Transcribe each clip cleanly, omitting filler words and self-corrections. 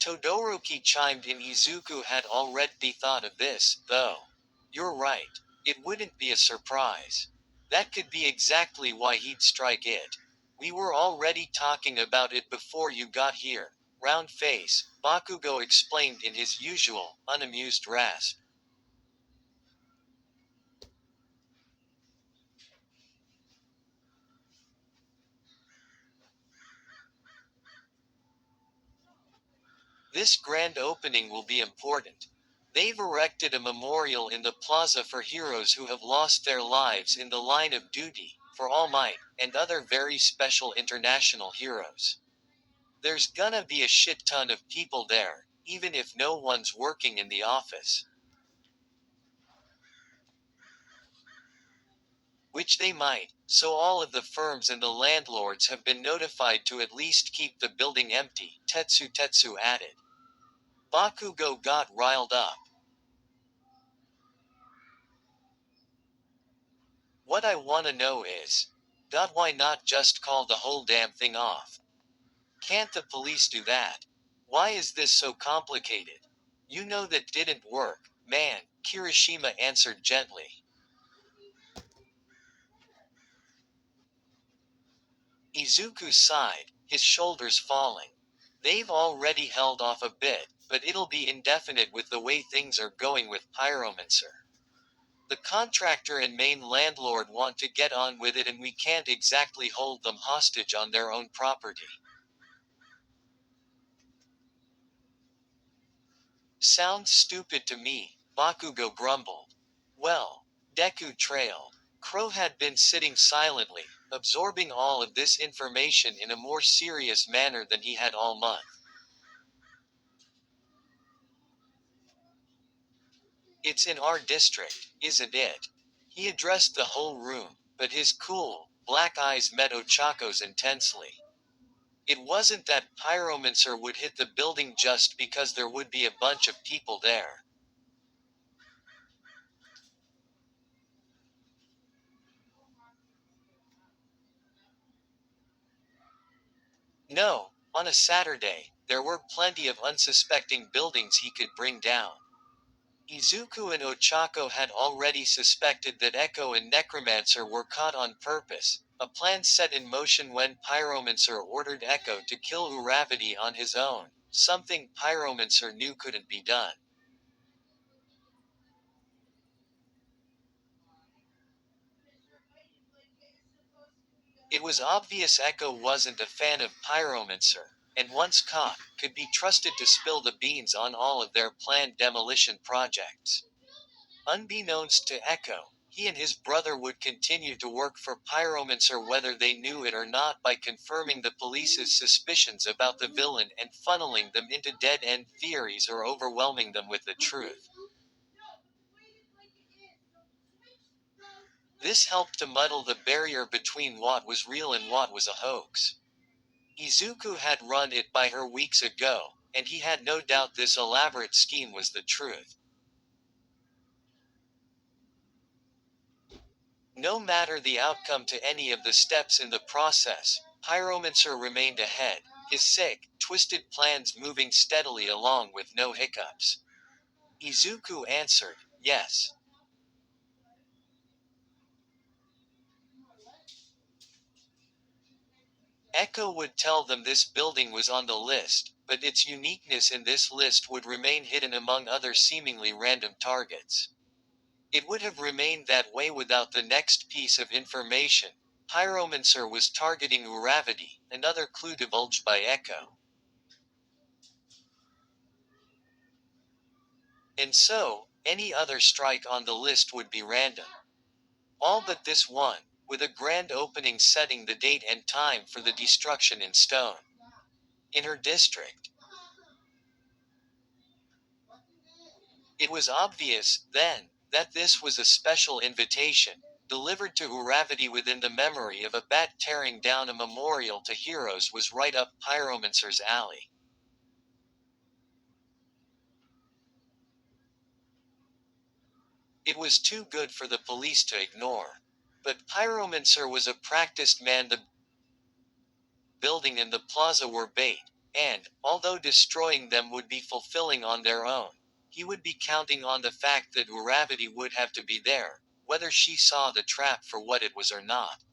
Todoroki chimed in. Izuku had already thought of this, though. You're right. It wouldn't be a surprise. That could be exactly why he'd strike it. We were already talking about it before you got here. Round face, Bakugo explained in his usual, unamused rasp. This grand opening will be important. They've erected a memorial in the plaza for heroes who have lost their lives in the line of duty, for All Might, and other very special international heroes. There's gonna be a shit ton of people there, even if no one's working in the office. Which they might, so all of the firms and the landlords have been notified to at least keep the building empty, Tetsu added. Bakugo got riled up. What I wanna know is, why not just call the whole damn thing off? Can't the police do that? Why is this so complicated? You know that didn't work, man, Kirishima answered gently. Izuku sighed, his shoulders falling. They've already held off a bit, but it'll be indefinite with the way things are going with Pyromancer. The contractor and main landlord want to get on with it and we can't exactly hold them hostage on their own property. Sounds stupid to me, Bakugo grumbled. Well, Deku trailed. Crow had been sitting silently, absorbing all of this information in a more serious manner than he had all month. It's in our district, isn't it? He addressed the whole room, but his cool, black eyes met Ochako's intensely. It wasn't that Pyromancer would hit the building just because there would be a bunch of people there. No, on a Saturday, there were plenty of unsuspecting buildings he could bring down. Izuku and Ochako had already suspected that Echo and Necromancer were caught on purpose, a plan set in motion when Pyromancer ordered Echo to kill Uravity on his own, something Pyromancer knew couldn't be done. It was obvious Echo wasn't a fan of Pyromancer, and once caught, could be trusted to spill the beans on all of their planned demolition projects. Unbeknownst to Echo, he and his brother would continue to work for Pyromancer whether they knew it or not by confirming the police's suspicions about the villain and funneling them into dead-end theories or overwhelming them with the truth. This helped to muddle the barrier between what was real and what was a hoax. Izuku had run it by her weeks ago, and he had no doubt this elaborate scheme was the truth. No matter the outcome to any of the steps in the process, Pyromancer remained ahead, his sick, twisted plans moving steadily along with no hiccups. Izuku answered, yes. Echo would tell them this building was on the list, but its uniqueness in this list would remain hidden among other seemingly random targets. It would have remained that way without the next piece of information. Pyromancer was targeting Uravity, another clue divulged by Echo. And so, any other strike on the list would be random. All but this one, with a grand opening setting the date and time for the destruction in stone. In her district. It was obvious, then, that this was a special invitation, delivered to Uravity within the memory of a bat. Tearing down a memorial to heroes was right up Pyromancer's alley. It was too good for the police to ignore. But Pyromancer was a practiced man. The building and the plaza were bait, And, although destroying them would be fulfilling on their own, he would be counting on the fact that Uravati would have to be there, whether she saw the trap for what it was or not.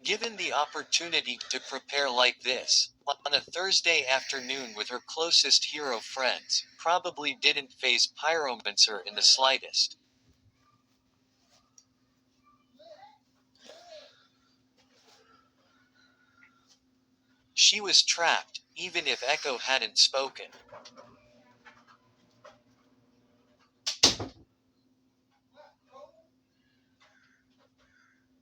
Given the opportunity to prepare like this, on a Thursday afternoon with her closest hero friends, probably didn't faze Pyromancer in the slightest. She was trapped, even if Echo hadn't spoken.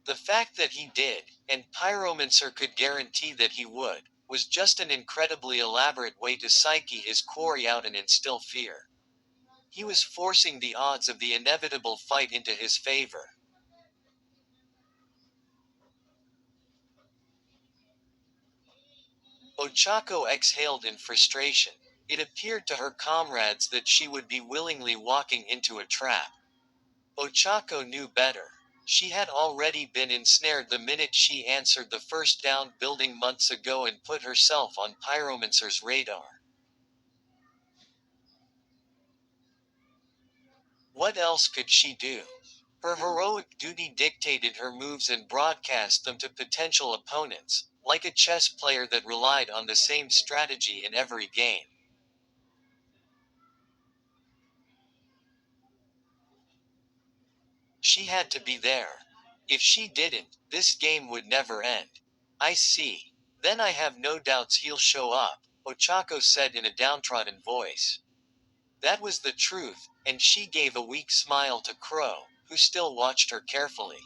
The fact that he did, and Pyromancer could guarantee that he would, was just an incredibly elaborate way to psyche his quarry out and instill fear. He was forcing the odds of the inevitable fight into his favor. Ochako exhaled in frustration. It appeared to her comrades that she would be willingly walking into a trap. Ochako knew better. She had already been ensnared the minute she answered the first down building months ago and put herself on Pyromancer's radar. What else could she do? Her heroic duty dictated her moves and broadcast them to potential opponents, like a chess player that relied on the same strategy in every game. She had to be there. If she didn't, this game would never end. I see. Then I have no doubts he'll show up, Ochako said in a downtrodden voice. That was the truth, and she gave a weak smile to Crow, who still watched her carefully.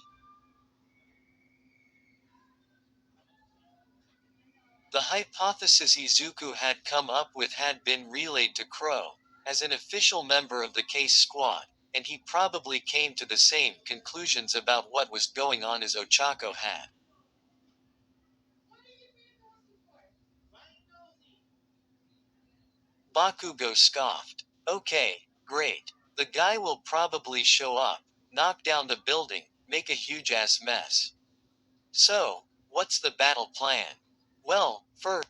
The hypothesis Izuku had come up with had been relayed to Crow, as an official member of the case squad, and he probably came to the same conclusions about what was going on as Ochako had. Bakugo scoffed. Okay, great. The guy will probably show up, knock down the building, make a huge ass mess. So, what's the battle plan? Well, first,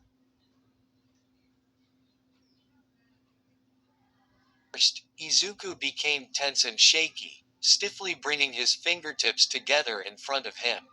Izuku became tense and shaky, stiffly bringing his fingertips together in front of him.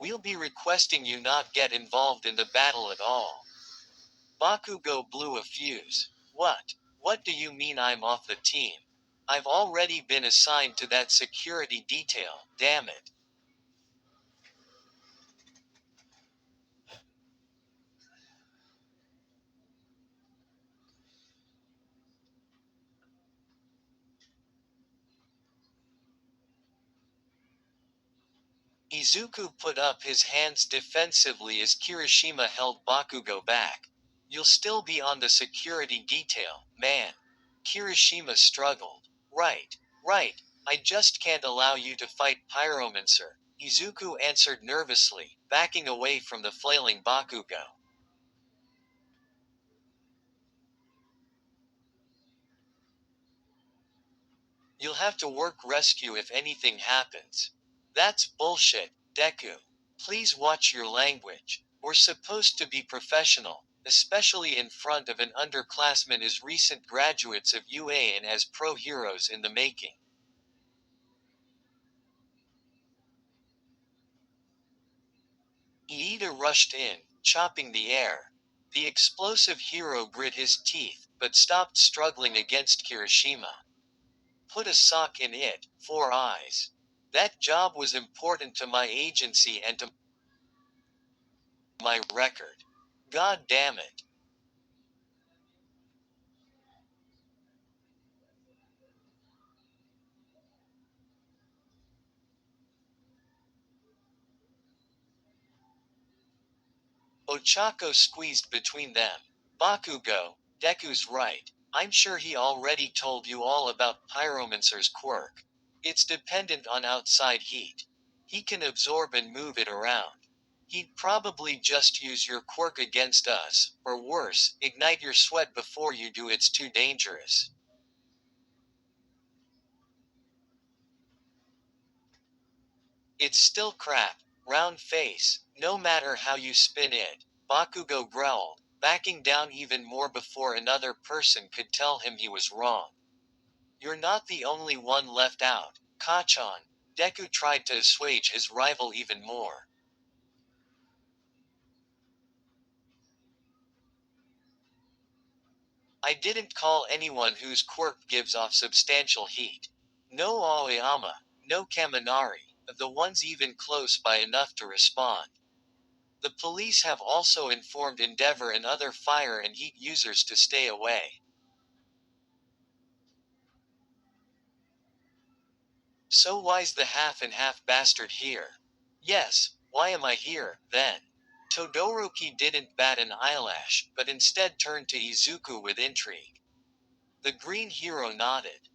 We'll be requesting you not get involved in the battle at all. Bakugo blew a fuse. What? What do you mean I'm off the team? I've already been assigned to that security detail, damn it. Izuku put up his hands defensively as Kirishima held Bakugo back. You'll still be on the security detail, man. Kirishima struggled. Right, right. I just can't allow you to fight Pyromancer, Izuku answered nervously, backing away from the flailing Bakugo. You'll have to work rescue if anything happens. That's bullshit, Deku. Please watch your language. We're supposed to be professional, especially in front of an underclassman as recent graduates of UA and as pro heroes in the making. Iida rushed in, chopping the air. The explosive hero grit his teeth, but stopped struggling against Kirishima. Put a sock in it, 4 eyes. That job was important to my agency and to my record. God damn it. Ochako squeezed between them. Bakugo, Deku's right. I'm sure he already told you all about Pyromancer's quirk. It's dependent on outside heat. He can absorb and move it around. He'd probably just use your quirk against us, or worse, ignite your sweat before you do. It's too dangerous. It's still crap. Round face, no matter how you spin it. Bakugo growled, backing down even more before another person could tell him he was wrong. You're not the only one left out, Kachan. Deku tried to assuage his rival even more. I didn't call anyone whose quirk gives off substantial heat. No Aoyama, no Kaminari, the ones even close by enough to respond. The police have also informed Endeavor and other fire and heat users to stay away. So why's the half and half bastard here? Yes, why am I here, then? Todoroki didn't bat an eyelash, but instead turned to Izuku with intrigue. The green hero nodded.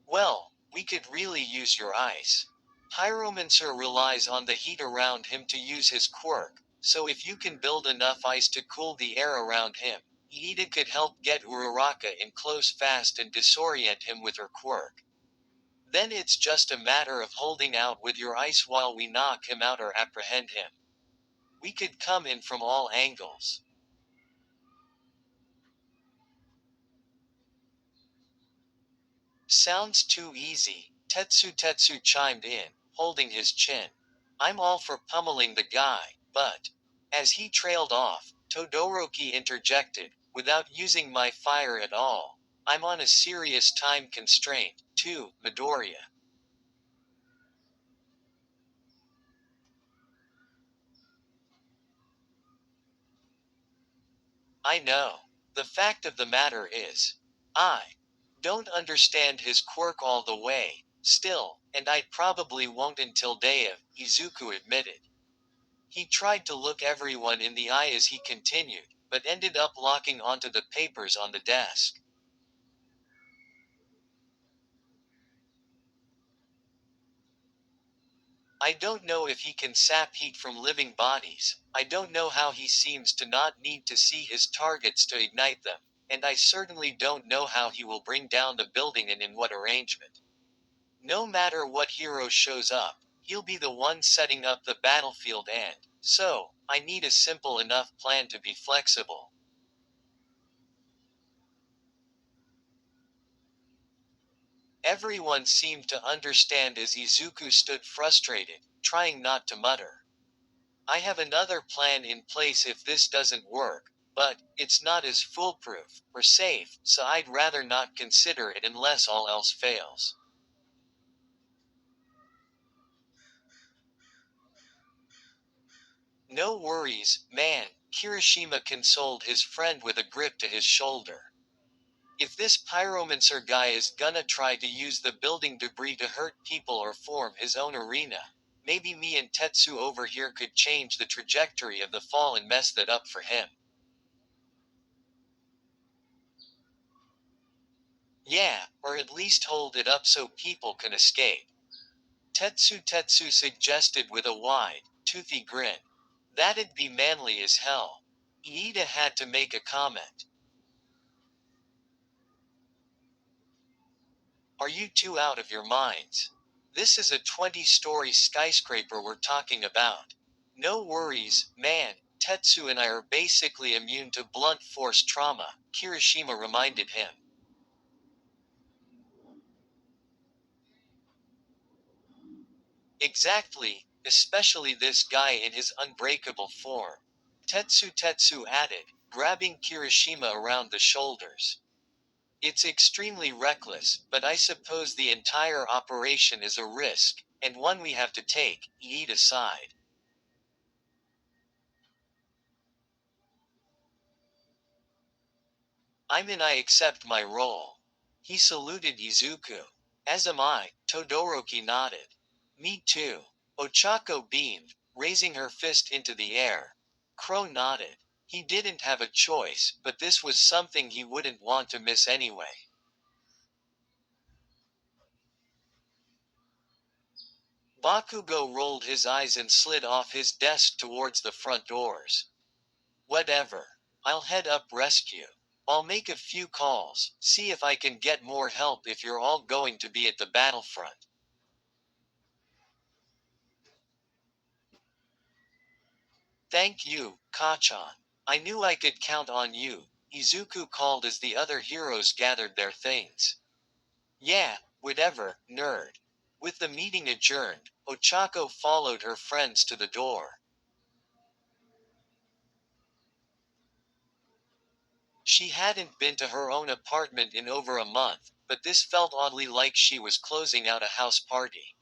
Well, we could really use your ice. Pyromancer relies on the heat around him to use his quirk, so if you can build enough ice to cool the air around him, Iida could help get Uraraka in close fast and disorient him with her quirk. Then it's just a matter of holding out with your ice while we knock him out or apprehend him. We could come in from all angles. Sounds too easy, Tetsu chimed in, holding his chin. I'm all for pummeling the guy, but. As he trailed off, Todoroki interjected, without using my fire at all. I'm on a serious time constraint, too, Midoriya. I know. The fact of the matter is, I don't understand his quirk all the way, still, and I probably won't until day of, Izuku admitted. He tried to look everyone in the eye as he continued, but ended up locking onto the papers on the desk. I don't know if he can sap heat from living bodies, I don't know how he seems to not need to see his targets to ignite them, and I certainly don't know how he will bring down the building and in what arrangement. No matter what hero shows up, he'll be the one setting up the battlefield so, I need a simple enough plan to be flexible. Everyone seemed to understand as Izuku stood frustrated, trying not to mutter. I have another plan in place if this doesn't work, but it's not as foolproof or safe, so I'd rather not consider it unless all else fails. No worries, man, Kirishima consoled his friend with a grip to his shoulder. If this pyromancer guy is gonna try to use the building debris to hurt people or form his own arena, maybe me and Tetsu over here could change the trajectory of the fall and mess that up for him. Yeah, or at least hold it up so people can escape. Tetsu suggested with a wide, toothy grin. That'd be manly as hell. Iida had to make a comment. Are you two out of your minds? This is a 20-story skyscraper we're talking about. No worries, man. Tetsu and I are basically immune to blunt force trauma, Kirishima reminded him. Exactly, especially this guy in his unbreakable form. Tetsu added, grabbing Kirishima around the shoulders. It's extremely reckless, but I suppose the entire operation is a risk, and one we have to take, Iida sighed. I accept my role. He saluted Izuku. As am I, Todoroki nodded. Me too. Ochako beamed, raising her fist into the air. Crow nodded. He didn't have a choice, but this was something he wouldn't want to miss anyway. Bakugo rolled his eyes and slid off his desk towards the front doors. Whatever. I'll head up rescue. I'll make a few calls, see if I can get more help if you're all going to be at the battlefront. Thank you, Kachan. I knew I could count on you, Izuku called as the other heroes gathered their things. Yeah, whatever, nerd. With the meeting adjourned, Ochako followed her friends to the door. She hadn't been to her own apartment in over a month, but this felt oddly like she was closing out a house party.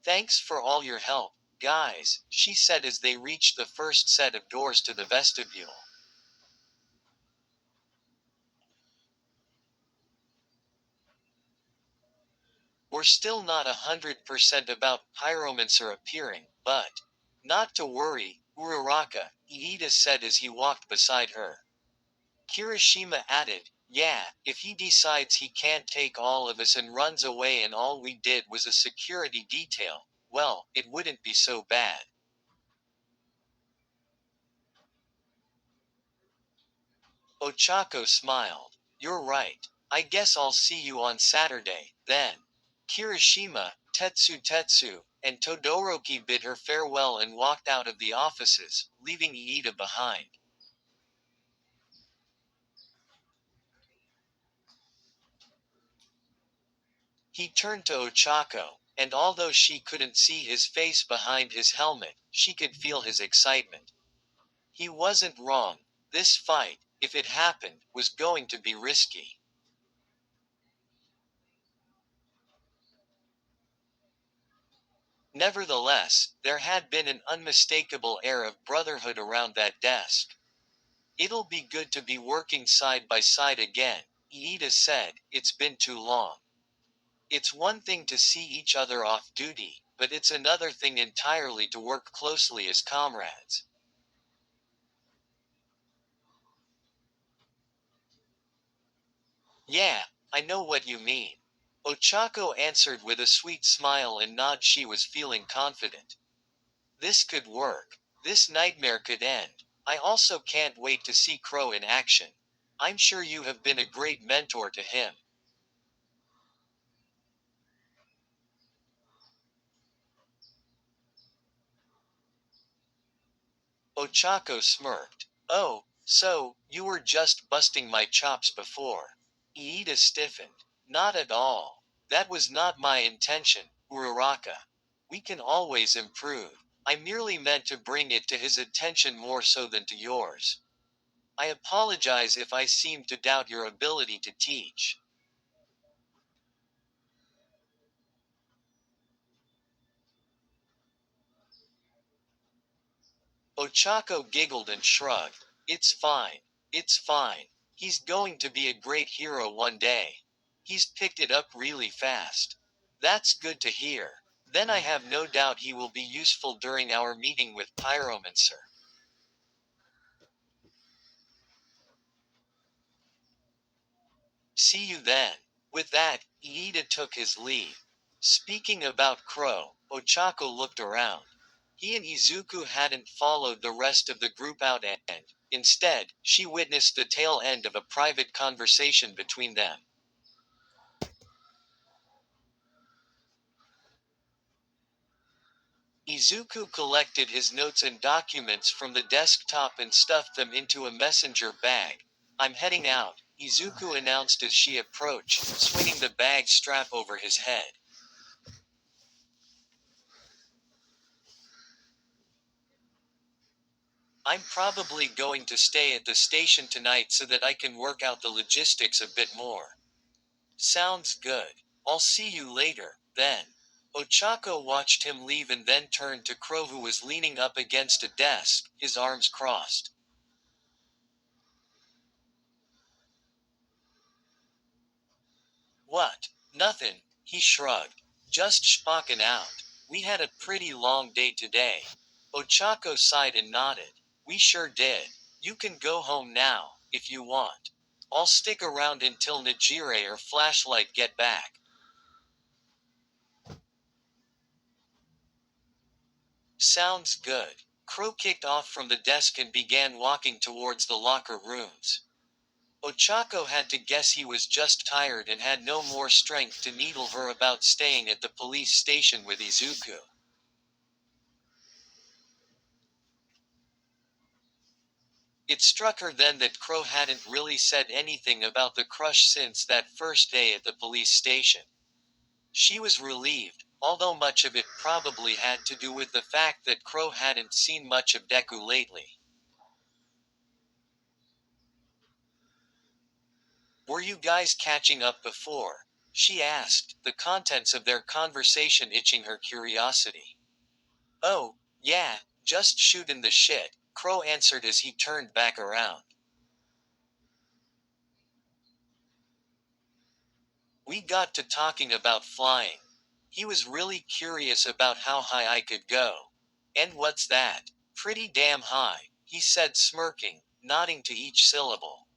Thanks for all your help, guys, she said as they reached the first set of doors to the vestibule. We're still not 100% about Pyromancer appearing, but. Not to worry, Uraraka, Iida said as he walked beside her. Kirishima added, yeah, if he decides he can't take all of us and runs away and all we did was a security detail, well, it wouldn't be so bad. Ochako smiled. You're right. I guess I'll see you on Saturday, then. Kirishima, Tetsu, and Todoroki bid her farewell and walked out of the offices, leaving Iida behind. He turned to Ochako, and although she couldn't see his face behind his helmet, she could feel his excitement. He wasn't wrong. This fight, if it happened, was going to be risky. Nevertheless, there had been an unmistakable air of brotherhood around that desk. It'll be good to be working side by side again, Iida said, it's been too long. It's one thing to see each other off duty, but it's another thing entirely to work closely as comrades. Yeah, I know what you mean. Ochako answered with a sweet smile and nod. She was feeling confident. This could work. This nightmare could end. I also can't wait to see Crow in action. I'm sure you have been a great mentor to him. Ochako smirked. Oh, so, you were just busting my chops before. Iida stiffened. Not at all. That was not my intention, Uraraka. We can always improve. I merely meant to bring it to his attention more so than to yours. I apologize if I seemed to doubt your ability to teach. Ochako giggled and shrugged. It's fine. It's fine. He's going to be a great hero one day. He's picked it up really fast. That's good to hear. Then I have no doubt he will be useful during our meeting with Pyromancer. See you then. With that, Iida took his leave. Speaking about Crow, Ochako looked around. He and Izuku hadn't followed the rest of the group out and, instead, she witnessed the tail end of a private conversation between them. Izuku collected his notes and documents from the desktop and stuffed them into a messenger bag. I'm heading out, Izuku announced as she approached, swinging the bag strap over his head. I'm probably going to stay at the station tonight so that I can work out the logistics a bit more. Sounds good. I'll see you later, then. Ochako watched him leave and then turned to Crow, who was leaning up against a desk, his arms crossed. What? Nothing, he shrugged. Just spocking out. We had a pretty long day today. Ochako sighed and nodded. We sure did. You can go home now, if you want. I'll stick around until Najire or Flashlight get back. Sounds good. Crow kicked off from the desk and began walking towards the locker rooms. Ochako had to guess he was just tired and had no more strength to needle her about staying at the police station with Izuku. It struck her then that Crow hadn't really said anything about the crush since that first day at the police station. She was relieved, although much of it probably had to do with the fact that Crow hadn't seen much of Deku lately. Were you guys catching up before? She asked, the contents of their conversation itching her curiosity. Oh, yeah, just shooting the shit, Crow answered as he turned back around. We got to talking about flying. He was really curious about how high I could go. And what's that? Pretty damn high, he said, smirking, nodding to each syllable.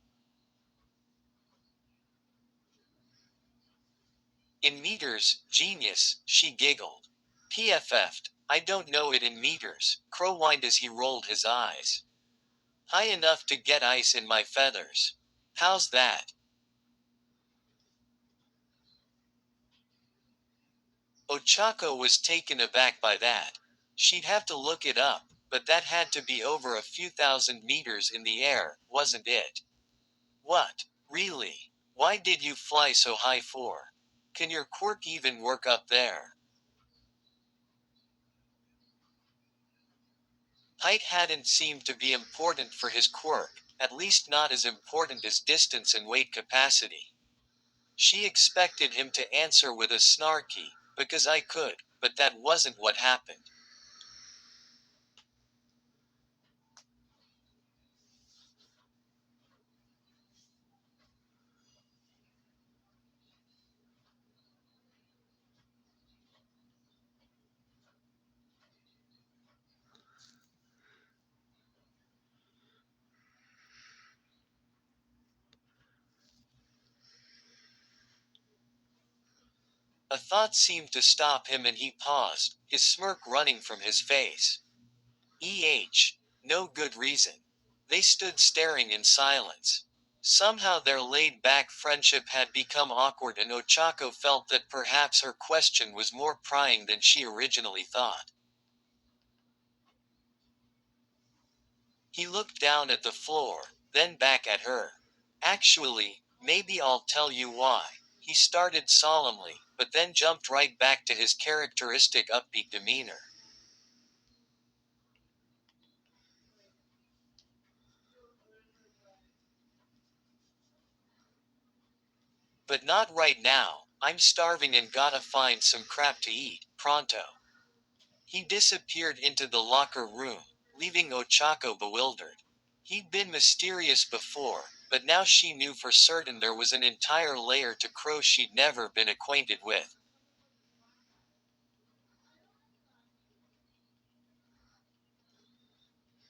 In meters, genius, she giggled. PFF'd, I don't know it in meters, Crow whined as he rolled his eyes. High enough to get ice in my feathers. How's that? Ochako was taken aback by that. She'd have to look it up, but that had to be over a few thousand meters in the air, wasn't it? What? Really? Why did you fly so high for? Can your quirk even work up there? Height hadn't seemed to be important for his quirk, at least not as important as distance and weight capacity. She expected him to answer with a snarky, because I could, but that wasn't what happened. A thought seemed to stop him and he paused, his smirk running from his face. No good reason. They stood staring in silence. Somehow their laid-back friendship had become awkward and Ochako felt that perhaps her question was more prying than she originally thought. He looked down at the floor, then back at her. Actually, maybe I'll tell you why. He started solemnly, but then jumped right back to his characteristic upbeat demeanor. But not right now, I'm starving and gotta find some crap to eat, pronto. He disappeared into the locker room, leaving Ochako bewildered. He'd been mysterious before, but now she knew for certain there was an entire layer to Crow she'd never been acquainted with.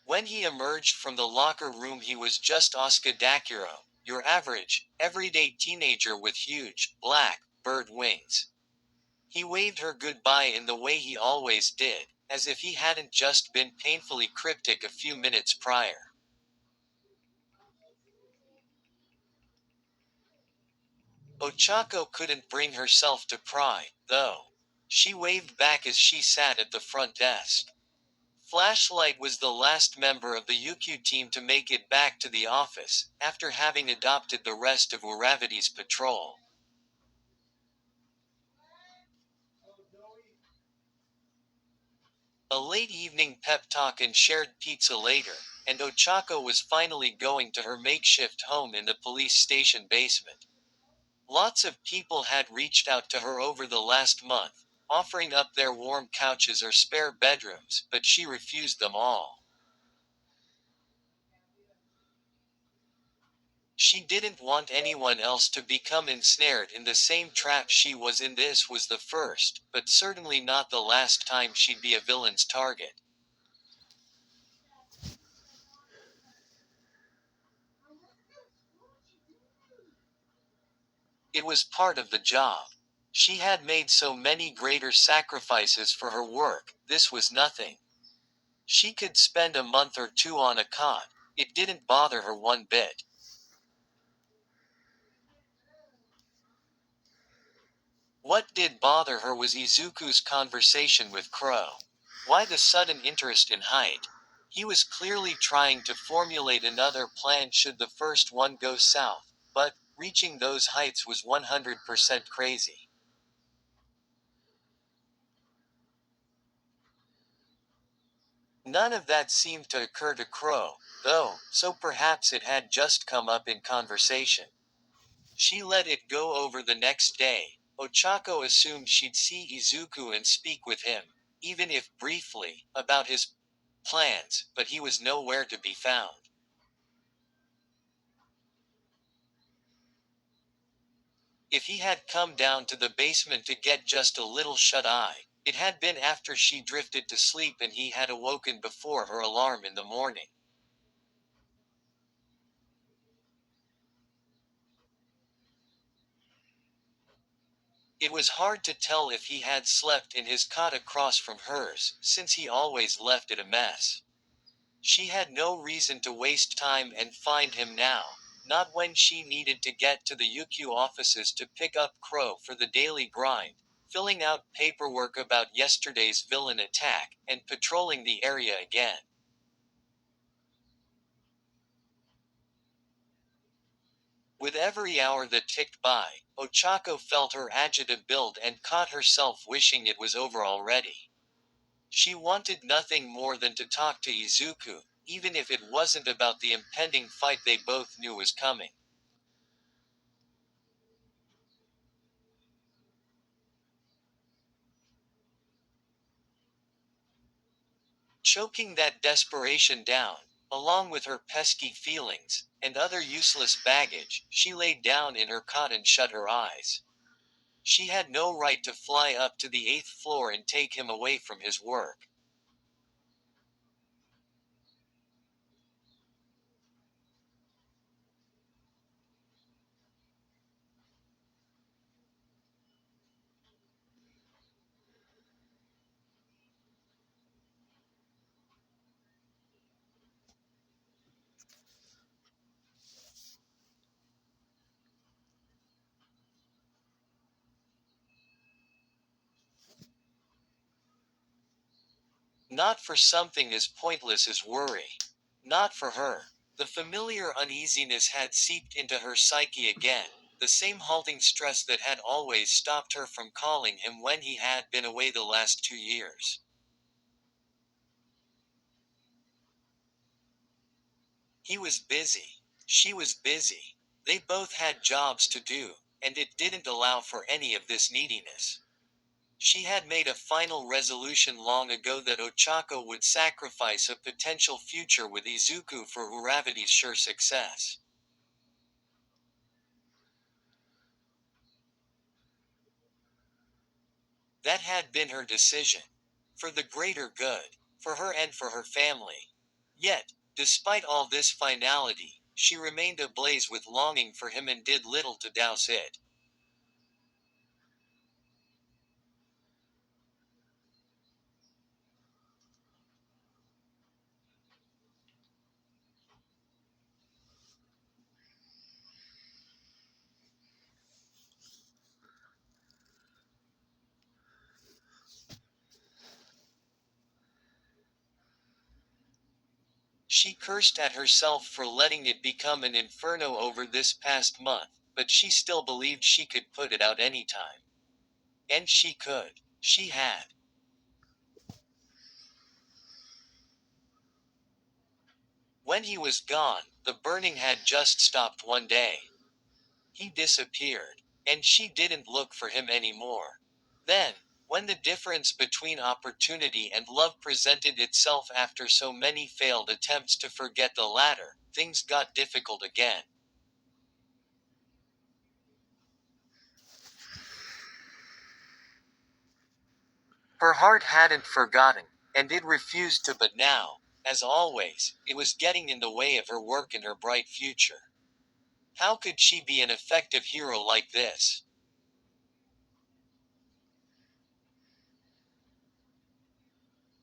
When he emerged from the locker room, he was just Asuka Dakuro, your average, everyday teenager with huge, black, bird wings. He waved her goodbye in the way he always did, as if he hadn't just been painfully cryptic a few minutes prior. Ochako couldn't bring herself to pry, though. She waved back as she sat at the front desk. Flashlight was the last member of the UQ team to make it back to the office, after having adopted the rest of Uravity's patrol. A late evening pep talk and shared pizza later, and Ochako was finally going to her makeshift home in the police station basement. Lots of people had reached out to her over the last month, offering up their warm couches or spare bedrooms, but she refused them all. She didn't want anyone else to become ensnared in the same trap she was in. This was the first, but certainly not the last time she'd be a villain's target. It was part of the job. She had made so many greater sacrifices for her work, this was nothing. She could spend a month or two on a cot. It didn't bother her one bit. What did bother her was Izuku's conversation with Crow. Why the sudden interest in height? He was clearly trying to formulate another plan should the first one go south, but reaching those heights was 100% crazy. None of that seemed to occur to Crow, though, so perhaps it had just come up in conversation. She let it go over the next day. Ochako assumed she'd see Izuku and speak with him, even if briefly, about his plans, but he was nowhere to be found. If he had come down to the basement to get just a little shut-eye, it had been after she drifted to sleep and he had awoken before her alarm in the morning. It was hard to tell if he had slept in his cot across from hers, since he always left it a mess. She had no reason to waste time and find him now, not when she needed to get to the UQ offices to pick up Crow for the daily grind, filling out paperwork about yesterday's villain attack, and patrolling the area again. With every hour that ticked by, Ochako felt her agitated build and caught herself wishing it was over already. She wanted nothing more than to talk to Izuku, even if it wasn't about the impending fight they both knew was coming. Choking that desperation down, along with her pesky feelings, and other useless baggage, she lay down in her cot and shut her eyes. She had no right to fly up to the eighth floor and take him away from his work. Not for something as pointless as worry. Not for her. The familiar uneasiness had seeped into her psyche again, the same halting stress that had always stopped her from calling him when he had been away the last 2 years. He was busy. She was busy. They both had jobs to do, and it didn't allow for any of this neediness. She had made a final resolution long ago that Ochako would sacrifice a potential future with Izuku for Uravati's sure success. That had been her decision. For the greater good. For her and for her family. Yet, despite all this finality, she remained ablaze with longing for him and did little to douse it. She cursed at herself for letting it become an inferno over this past month, but she still believed she could put it out anytime. And she could. She had. When he was gone, the burning had just stopped one day. He disappeared. And she didn't look for him anymore. Then, when the difference between opportunity and love presented itself after so many failed attempts to forget the latter, things got difficult again. Her heart hadn't forgotten, and it refused to, but now, as always, it was getting in the way of her work and her bright future. How could she be an effective hero like this?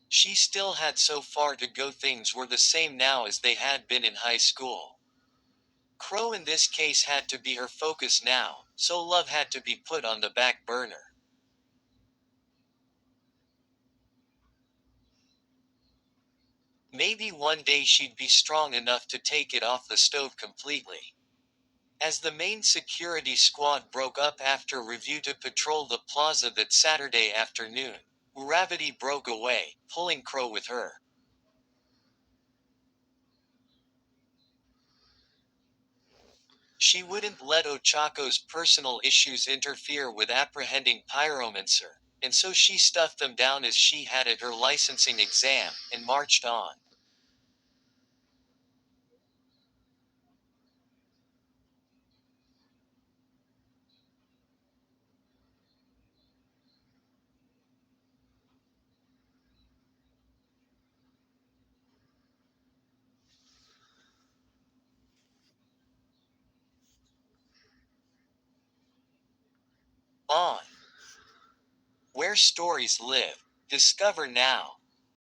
She still had so far to go. Things were the same now as they had been in high school. Crow in this case had to be her focus now, so love had to be put on the back burner. Maybe one day she'd be strong enough to take it off the stove completely. As the main security squad broke up after review to patrol the plaza that Saturday afternoon, Uravati broke away, pulling Crow with her. She wouldn't let Ochako's personal issues interfere with apprehending Pyromancer, and so she stuffed them down as she had at her licensing exam, and marched on. On. Where stories live. Discover now.